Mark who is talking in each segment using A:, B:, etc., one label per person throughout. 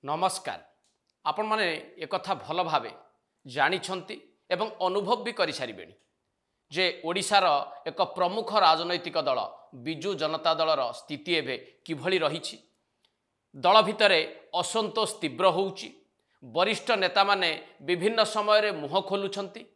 A: नमस्कार आपण माने एक कथा भल भावे जानी एवं अनुभव भी कर सारे जे ओडिशार एक प्रमुख राजनैतिक दल बिजु जनता दलर स्थिति एवं किभली रही दल भितर असंतोष तीव्र होउची वरिष्ठ नेता माने विभिन्न समय मुह खोलुछंती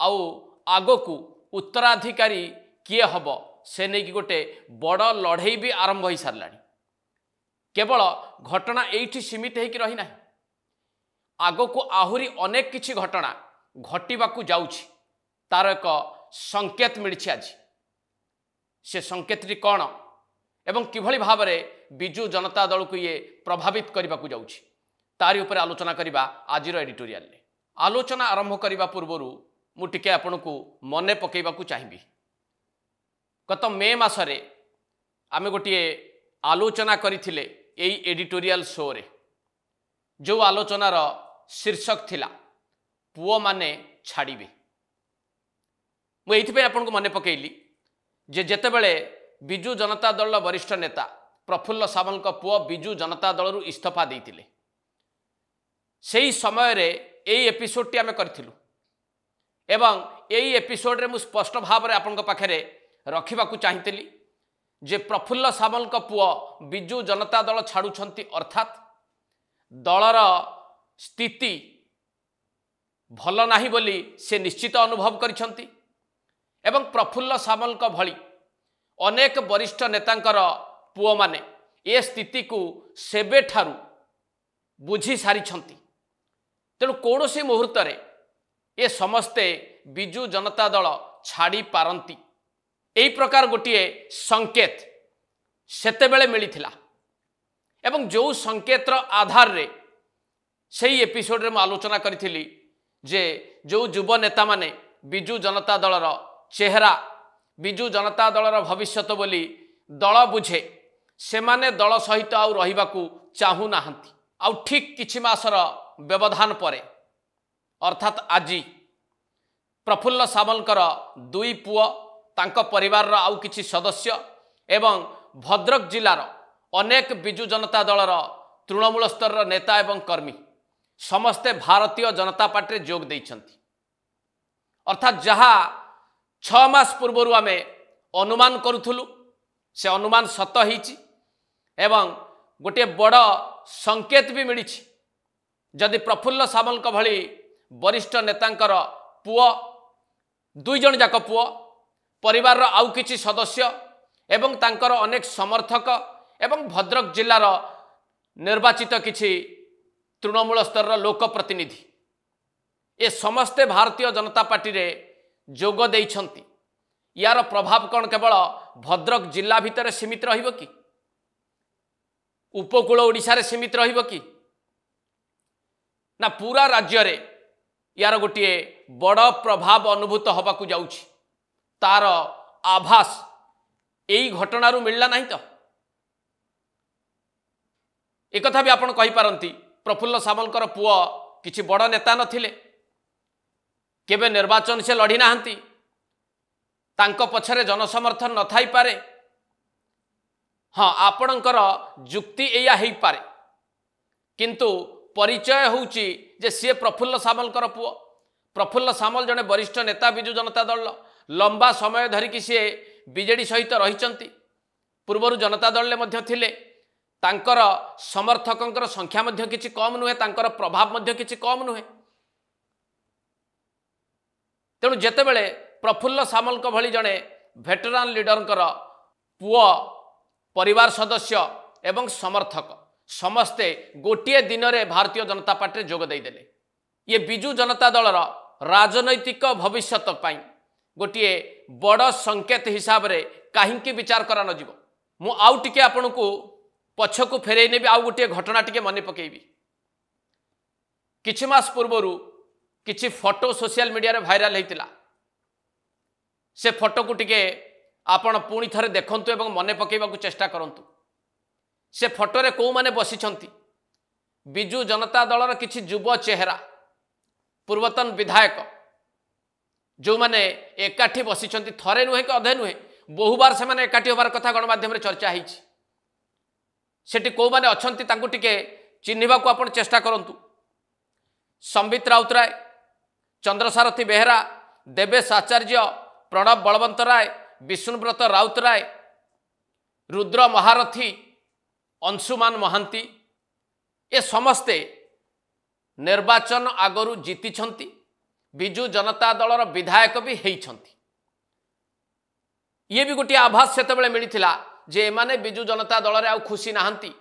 A: आउ आगकू उत्तराधिकारी किए हब से नहीं कि गोटे बड़ लड़ई भी आरंभ हो सारा केवल घटना एठी सीमित होकर रही ना आगकू आहुरी अनेक किछि घटना घटिबाकू जाउछि तार एक संकेत मिली आज से संकेतटी कौन एवं किभली भाव में बिजु जनता दल को ये प्रभावित करने को जाउछि तारी ऊपर आलोचना करबा आजिर एडिटोरियल रे आलोचना आरंभ करने पूर्वर मुझे आपण को मने पकेबाकू चाहिए गत मे मासरे आमे गोटे आलोचना करथिले एई एडिटोरियल शो रे जो आलोचनार शीर्षक थिला पुओ माने छाड़िबे मुझे आपन को मने पकेइली जे जेतेबेले बिजु जनता दल वरिष्ठ नेता प्रफुल्ल सामल का पुओ बिजु जनता दल रु इस्तीफा देइतिले सेही समय रे एई एपिसोड टी आमे करथिलु एवं एई एपिसोड रे मु स्पष्ट भाव रे आपन को पाखरे रखिबाकू चाहितली जे प्रफुल्ल सामल का पुओ बिजु जनता दल छाड़ुछंती अर्थात दलर स्थिति भल नाही बोली से निश्चित अनुभव करिछंती एवं प्रफुल्ल सामल का भली अनेक वरिष्ठ नेतांकर पुओ माने ए स्थिति को सेबे ठारू बुझी सारिछंती तेणु कौनसी मुहूर्त रे ए समस्ते बिजु जनता दल छाड़ी पारंती एई प्रकार गोटे संकेत सेतेबेले मिलिथिला एवं जो संकेतर आधार रे सही एपिसोड रे आलोचना करी जे जो युव नेता माने बिजु जनता दलर चेहरा बिजु जनता दलर भविष्यत बोली दल बुझे से माने दल सहित आउ रहिबाकू चाहू नाहंती आउ ठीक किछि मासर व्यवधान परे अर्थात आज प्रफुल्ल सामलकर दुई पुओ तांको परिवार आउ किछि सदस्य एवं भद्रक जिलार अनेक बिजु जनता दलर तृणमूल स्तर नेता एवं कर्मी समस्ते भारतीय जनता पार्टी रे जोग देइछंती अर्थात जहा 6 मास पूर्व आमे अनुमान करूथुलु से अनुमान सत होईछि एवं गोटे बड़ संकेत भी मिली जदि प्रफुल्ल सामल का भली वरिष्ठ नेतांकर पुओ दुई जन जाक पुओ परिवार आउ किछि सदस्य एवं तांकर अनेक समर्थक एवं भद्रक जिलार निर्वाचित किछि तृणमूल स्तर लोक प्रतिनिधि ए समस्ते भारतीय जनता पार्टी रे जोग देइछंती यार प्रभाव कौन केवल भद्रक जिला भितर सीमित रहिबो कि उपकूल ओडिशा रे सीमित रहिबो कि ना पूरा राज्य रे यार गोटे बड़ प्रभाव अनुभूत होबाकू जाउछि तार आभास एई घटनारू मिलला नहीं तो एक कथा भी आपण कहि पारंती प्रफुल्ल सामलकर पुओ किछि बड़ नेता नथिले केबे निर्वाचन से लड़ी नाहंती तांको पछरे जनसमर्थन न थाई पारे हाँ आपणकर जुक्ति एया हेई पारे किंतु परिचय होउची जे सी प्रफुल्ल सामलकर पुओ प्रफुल्ल सामल जने वरिष्ठ नेता बिजु जनता दल लंबा समय धरिकी सी बीजेडी सहित रहिचंती पूर्वर जनता दल मध्य थिले तांकर समर्थकंकर संख्या मध्य किछि कम नुहे तांकर प्रभाव मध्य किछि कम नुहे तेणु जेतेबेले प्रफुल्ल सामल को भली जने वेटरान लीडरंकर पुओ परिवार सदस्य एवं समर्थक समस्ते गोटे दिन रे भारतीय जनता पार्टी जोग देदेले ये बिजु जनता दलर राजनैतिक भविष्यत पाई गोटे बड़ संकेत हिसाब रे काहींकी विचार करा न जीवो मु आउ टिके आपन को पछकू फेरई नेबी आउ गोटे घटना टिके मने पकेइबी किछि मास पूर्वरु किछि फोटो सोशल मीडिया रे भाइराल हेतिला से फोटो को टिके आपण पुणी थरे देखंतु एवं मने पकेइबाकू चेष्टा करंतु से फोटो रे को माने बसिछंती बिजु जनता दलर किछि युव चेहरा पूर्वतन विधायक जो माने एकाठी बसिछंती थरे नुहे कि अधे नुहे बहुबार से माने एकाठी होबार कथा गणमाध्यम रे चर्चा होईछि सेठी को माने अछंती तांकु टिके चिन्हिबाकु आपण चेष्टा करंतु। संबित राउतराय, चंद्रसारथी बेहेरा, देवेश आचार्य, प्रणब बलवंत राय, विष्णुव्रत राउतराय, रुद्र महारथी, अंशुमान महांती ए समस्ते निर्वाचन आगरू जीति छंती। बिजु जनता दलर विधायक भी हेइछंती। ये भी गोटे आभास सेतबेले मिलिथिला जे एमाने बिजु जनता दल रे आउ खुशी नाहंती।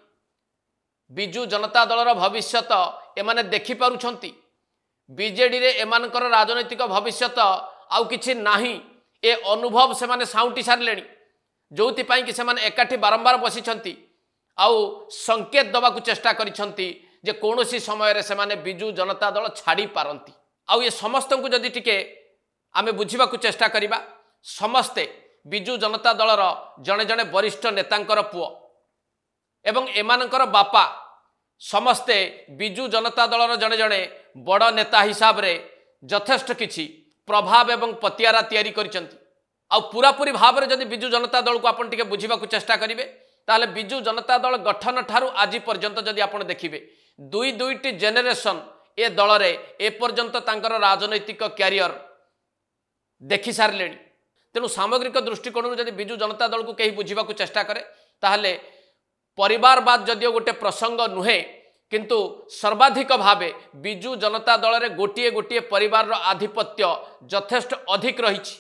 A: बिजु जनता दलर भविष्यत एमाने देखि पारुछंती। बीजेडी रे एमानकर राजनैतिक भविष्यत आउ किछि नाही ए अनुभव से माने साउंटी सारलेनी। जोति पाई कि सेमाने एकाठी बारंबार बसिछंती आउ संकेत दबाकू चेष्टा करिछंती जे कोनोसी समय रे सेमाने बिजु जनता दल छाड़ी पारंती। आउ ये समस्त को जदि टिके आमे बुझिबाकू चेष्टा करिबा, समस्ते बिजु जनता दलर जने जने वरिष्ठ नेतांकर पुओ एवं एमानकर बापा समस्ते बिजु जनता दलर जने जने बड़ नेता हिसाब रे यथेष्ट किछि प्रभाव एवं पतियारा तैयारी करिसंती। आ पूरापूरी भाव में जदि बिजु जनता दल को आपण टिके बुझिबाकू चेष्टा करिवे ताले बिजु जनता दल गठन ठारू आज पर्यंत जदि आपण देखिबे दुई दुईटी जेनेरेशन ए दल रे ए पर्यंत तांकर राजनैतिक कैरियर देखि सारलेनी। तेणु सामग्रिक दृष्टिकोण जदि बिजु जनता दल को कहीं बुझिबाकू चेष्टा करे ताहले परिवारवाद जदिओ गोटे प्रसंग नुहे किंतु सर्वाधिक भावे बिजु जनता दल रे गोटिए गोटिए परिवार आधिपत्य यथेष्ट अधिक रही।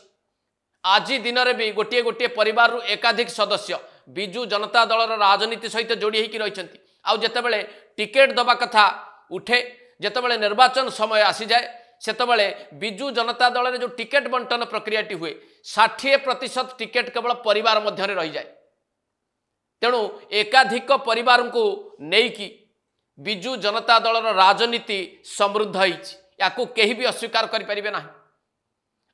A: आज दिन में भी गोटे गोटे परिवार रु एकाधिक सदस्य बिजु जनता दलर राजनीति सहित जोड़ी होकर रही। आउ जेतेबेले टिकेट दबा कथा उठे, जेतेबेले निर्वाचन समय आसी जाए, सेतेबेले बिजु जनता दल जो टिकेट बंटन प्रक्रियाटी हुए 60% टिकेट केवल परिवार मध्य रही जाए। तेणु एकाधिक परिवार को नेकी बिजु जनता दलर राजनीति समृद्ध होइछि, याकू केही भी अस्वीकार करि परिबे नाही।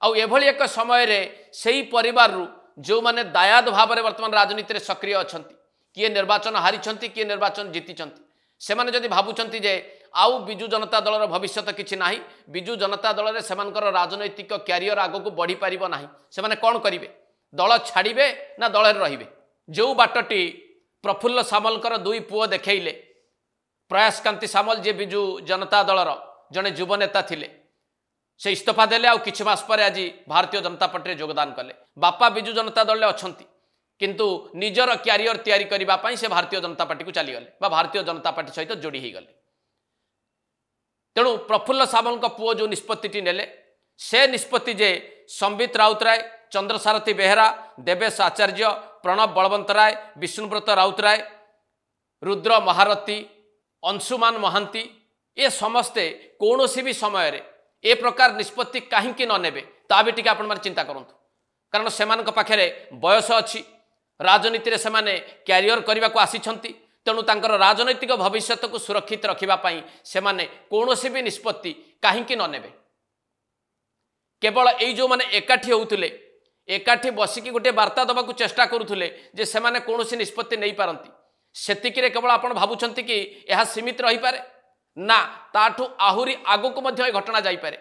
A: आउ एभली एक समय रे सेही परिवार रु जो माने दायाद भाव में वर्तमान राजनीति रे सक्रिय अछंती, किए निर्वाचन हारिछंती, किए निर्वाचन जीतिछंती, से माने जदि भाबुछंती जे आउ बिजु जनता दलर भविष्यत किछि नाही, बिजु जनता दल रे सेमानकर राजनैतिक कैरियर आगो को बढ़ी पारिबो नाही, से माने कोन करिवे? दल छाड़िबे ना दल रे रहिबे? जो बाटटी प्रफुल्ल सामलकर दुई पुओ देखैले, प्रयास कांति सामल जे बिजु जनता दलर जने युव नेता थिले, से इस्तीफा देले। आउ किछि मास पर आज भारतीय जनता पार्टी रे योगदान कले। बापा बिजु जनता दल रे अछंती किंतु निजर कैरियर तैयारी करिबा पई से भारतीय जनता पार्टी को चली गले बा भारतीय जनता पार्टी सहित जोड़ी ही गले। तेणु प्रफुल्ल सामल पुओ जो निष्पत्ति नेले से निष्पत्ति जे संबित राउतराय, चंद्रसारथी बेहेरा, देवेश आचार्य, प्रणब बलवंत राय, विष्णुव्रत राउतराय, रुद्र महारथी, अंशुमान महांती ए समस्ते कौनसी भी समय रे ए प्रकार निष्पत्ति कहीं न नेबे ता भी टिके आपण माने चिंता करंतु। कारण सेमानक पाखरे बयस अछि, राजनीति रे सेमाने कैरियर करबा को आसीछंती। तेणु तांकर राजनैतिक भविष्यत को सुरक्षित रखिबा पई सेमाने कौनसी भी निष्पत्ति कहीं न नेबे। केवल एई जो माने एकाठी होउथिले, एकाठी बसिकी गोटे वार्ता दबा को चेष्टा करुथिले जे सेमाने कौनसी निष्पत्ति नहीं पारंती, सेतिकी रे केवल आपण भाबुछंती कि यह सीमित रही पारे ना, ताठू आहुरी आगो को मध्य घटना जाई पारे।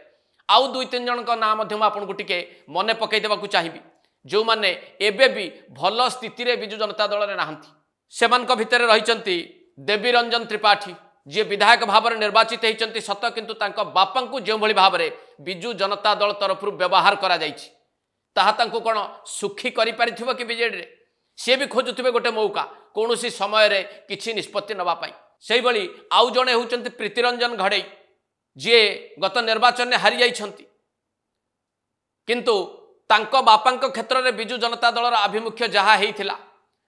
A: आउ दुई तीन जन का नाम मध्य आपन को टिके मने पकई देबा को चाहिबी जो माने एबे भी भल स्थिति रे बिजु जनता दल रे नाहंती। सेमान को भितर रहिचंती देवी रंजन त्रिपाठी जे विधायक भाव में निर्वाचित होइचंती सत, किंतु तांका बापा को जो भली भाव में बिजु जनता दल तरफ व्यवहार करा जाइछि ताहा तांको कोन सुखी करि पारिथिबो कि बीजेडी रे? सी भी खोजुथिबे गोटे मौका कौनसी समय रे किछि निष्पत्ति नबा पाई। सेही भली आउ जणे होउचंती प्रीतिरंजन घड़ई जे गत निर्वाचन में हारि जाइछंती, किंतु तांको बापांको क्षेत्र में बिजु जनता दलर आभिमुख्य जहा हेइथिला,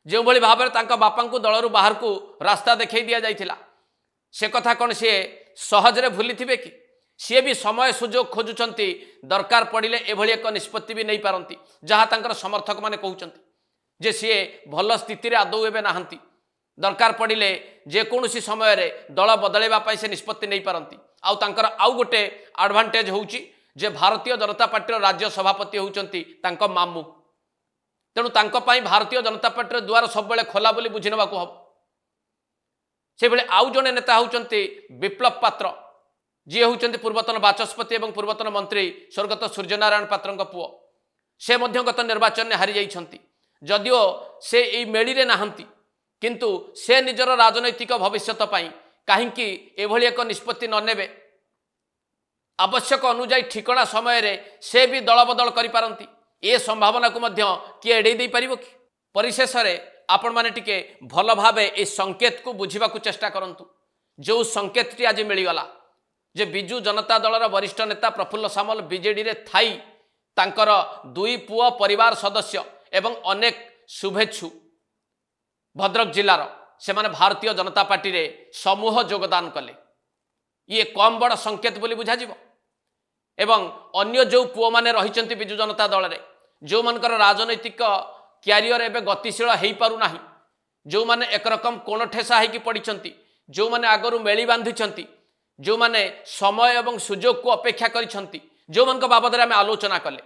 A: जो भली भाव में तांको बापांको दलरु बाहर को रास्ता देखै दिया जाइथिला, से कथा कौन सी सहजरे भूली थे कि? सी भी समय सुजोग खोजुचंती, दरकार पड़िले एभली एक निष्पत्ति भी नहीं पारंती जहाँ तांकर समर्थक माने कहउचंती जे सी भल स्थिति रे आदौ एबे नाहंती, दरकार पड़िले जेकोसी समय रे दल बदलैबा पई से निष्पत्ति नहीं पारंती। आउ तांकर आउ गोटे एडवांटेज होउची जे भारतीय जनता पार्टी राज्य सभापति होउचंती तांको मामू, तेणु तांको पई भारतीय जनता पार्टी द्वार सब बेले खोला बोली बुझी नेबाकू हबो। से बेले आउ जने नेता होउचंती विप्लव पात्र जी होउचंती पूर्वतन बाचस्पति एवं पूर्वतन मंत्री स्वर्गत सूर्यनारायण पात्रंक पुओ, से मध्य गत निर्वाचन में हारि जाइछंती। जदिओ से एई मेली रे नाहंती, किंतु से निजर राजनैतिक भविष्यत पई कहीं एभली एक निष्पत्ति न नेबे आवश्यक अनुजाई ठिकणा समय रे से भी दल बदल करिपारंती ए संभावना को मध्य किए एड़े दे पारिबो कि परिशेष रे आपण माने टिके भल भाबे ए संकेत को बुझिबा को चेष्टा करंतु जो संकेत टी आज मिलिगला जे बिजू जनता दल वरिष्ठ नेता प्रफुल्ल सामल बीजेडी रे थाई तांकर दुई पुओ परिवार सदस्य एवं अनेक शुभेच्छु भद्रक जिलार से माने भारतीय जनता पार्टी रे समूह योगदान कले ये कम बड़ संकेत बोली बुझा जिवो एवं अन्य जो पुओ माने रहिचंती बिजू जनता दल रे जो मनकर राजनैतिक क्यारियर एबे गतिशील हेई पारु नाही जो माने एक रकम कोण ठेसा हेकी पडिचंती जो माने आगरु मेली बांधिचंती जो माने समय एवं सुजोग को अपेक्षा करिछंती जो मनक बाबद रे आमे आलोचना कले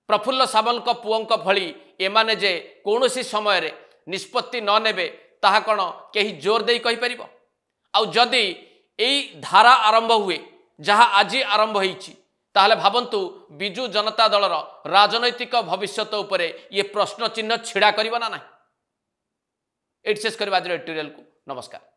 A: प्रफुल्ल सामल को पुओंक भली एमाने जे कोनोसी समय रे निष्पत्ति न नेबे ताहा कण केही जोर देई कहि परिबो आ जदि एई धारा आरंभ हुए जहाँ आज आरंभ होईछि ताहले भाबंतु बिजू जनता दलर राजनैतिक भविष्यत उपरे ये प्रश्न चिन्ह छिड़ा करिबो ना नाही। एट शेष करबा एडिटोरियल को नमस्कार।